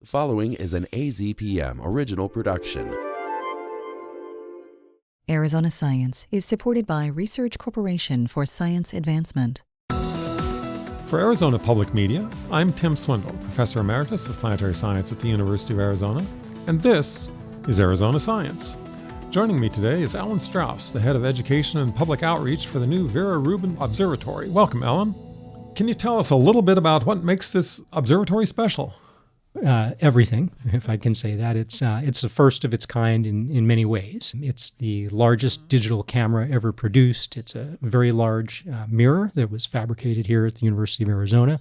The following is an AZPM original production. Arizona Science is supported by Research Corporation for Science Advancement. For Arizona Public Media, I'm Tim Swindle, Professor Emeritus of Planetary Science at the University of Arizona, and this is Arizona Science. Joining me today is Alan Strauss, the Head of Education and Public Outreach for the new Vera Rubin Observatory. Welcome, Alan. Can you tell us a little bit about what makes this observatory special? Everything, if I can say that. It's the first of its kind in many ways. It's the largest digital camera ever produced. It's a very large mirror that was fabricated here at the University of Arizona,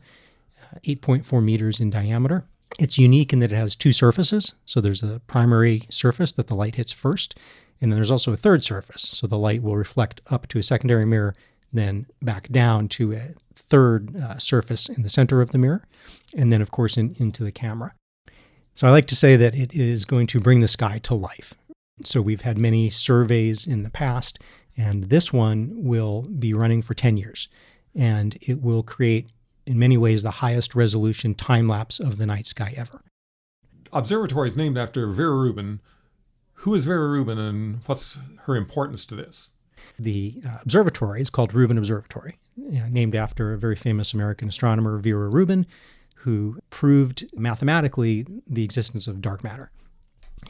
8.4 meters in diameter. It's unique in that it has two surfaces. So there's a primary surface that the light hits first, and then there's also a third surface. So the light will reflect up to a secondary mirror, then back down to a third surface in the center of the mirror, and then, of course, into the camera. So I like to say that it is going to bring the sky to life. So we've had many surveys in the past, and this one will be running for 10 years. And it will create, in many ways, the highest resolution time-lapse of the night sky ever. Observatory is named after Vera Rubin. Who is Vera Rubin, and what's her importance to this? The observatory is called Rubin Observatory, named after a very famous American astronomer, Vera Rubin, who proved mathematically the existence of dark matter.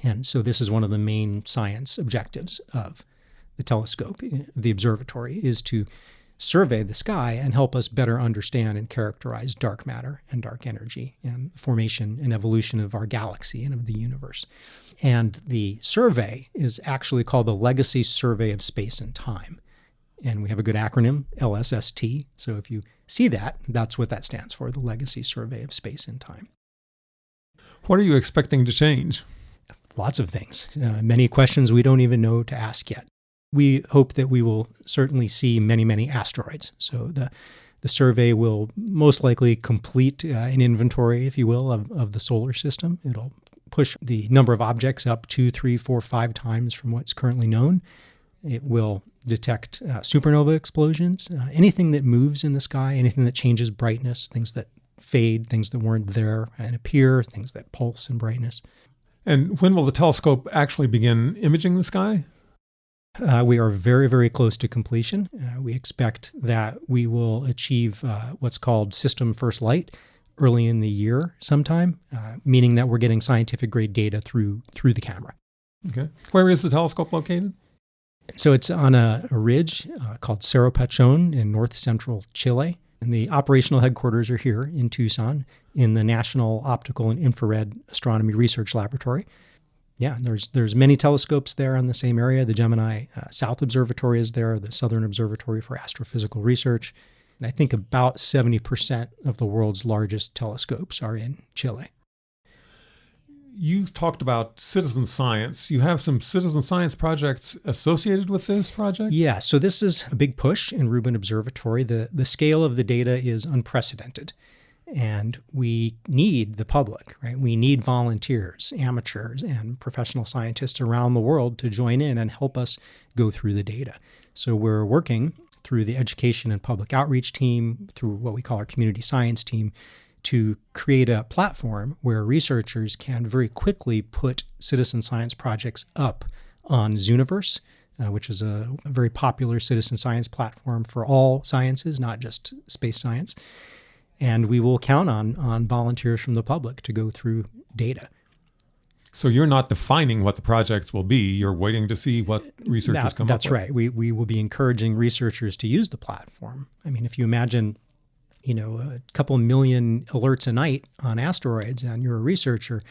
And so this is one of the main science objectives of the telescope, the observatory, is to survey the sky and help us better understand and characterize dark matter and dark energy and the formation and evolution of our galaxy and of the universe. And the survey is actually called the Legacy Survey of Space and Time. And we have a good acronym, LSST. So if you see that, that's what that stands for, the Legacy Survey of Space and Time. What are you expecting to change? Lots of things. Many questions we don't even know to ask yet. We hope that we will certainly see many, many asteroids. So the survey will most likely complete an inventory, if you will, of the solar system. It'll push the number of objects up 2, 3, 4, 5 times from what's currently known. It will detect supernova explosions, anything that moves in the sky, anything that changes brightness, things that fade, things that weren't there and appear, things that pulse in brightness. And when will the telescope actually begin imaging the sky? We are very, very close to completion. We expect that we will achieve what's called system first light early in the year sometime, meaning that we're getting scientific grade data through the camera. Okay. Where is the telescope located? So it's on a ridge called Cerro Pachon in north central Chile. And the operational headquarters are here in Tucson in the National Optical and Infrared Astronomy Research Laboratory. Yeah, there's many telescopes there in the same area. The Gemini South Observatory is there, the Southern Observatory for Astrophysical Research. And I think about 70% of the world's largest telescopes are in Chile. You talked about citizen science. You have some citizen science projects associated with this project? Yeah, so this is a big push in Rubin Observatory. The scale of the data is unprecedented. And we need the public, right? We need volunteers, amateurs, and professional scientists around the world to join in and help us go through the data. So we're working through the education and public outreach team, through what we call our community science team, to create a platform where researchers can very quickly put citizen science projects up on Zooniverse, which is a very popular citizen science platform for all sciences, not just space science. And we will count on volunteers from the public to go through data. So you're not defining what the projects will be. You're waiting to see what researchers come up with. That's right. We will be encouraging researchers to use the platform. I mean, if you imagine, a couple million alerts a night on asteroids and you're a researcher,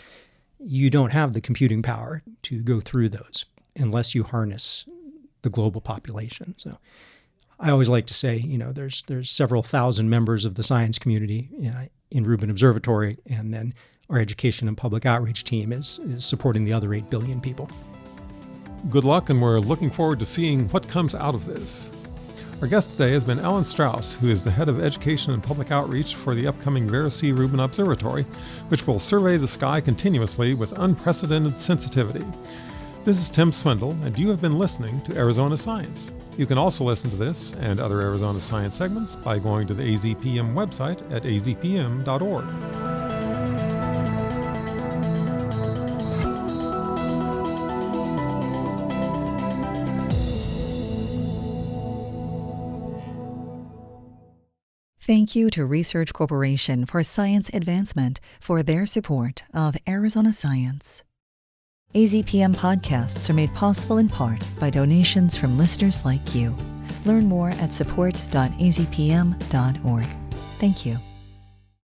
you don't have the computing power to go through those unless you harness the global population. So I always like to say, there's several thousand members of the science community in Rubin Observatory, and then our education and public outreach team is supporting the other 8 billion people. Good luck, and we're looking forward to seeing what comes out of this. Our guest today has been Alan Strauss, who is the head of education and public outreach for the upcoming Vera C. Rubin Observatory, which will survey the sky continuously with unprecedented sensitivity. This is Tim Swindle, and you have been listening to Arizona Science. You can also listen to this and other Arizona Science segments by going to the AZPM website at azpm.org. Thank you to Research Corporation for Science Advancement for their support of Arizona Science. AZPM podcasts are made possible in part by donations from listeners like you. Learn more at support.azpm.org. Thank you.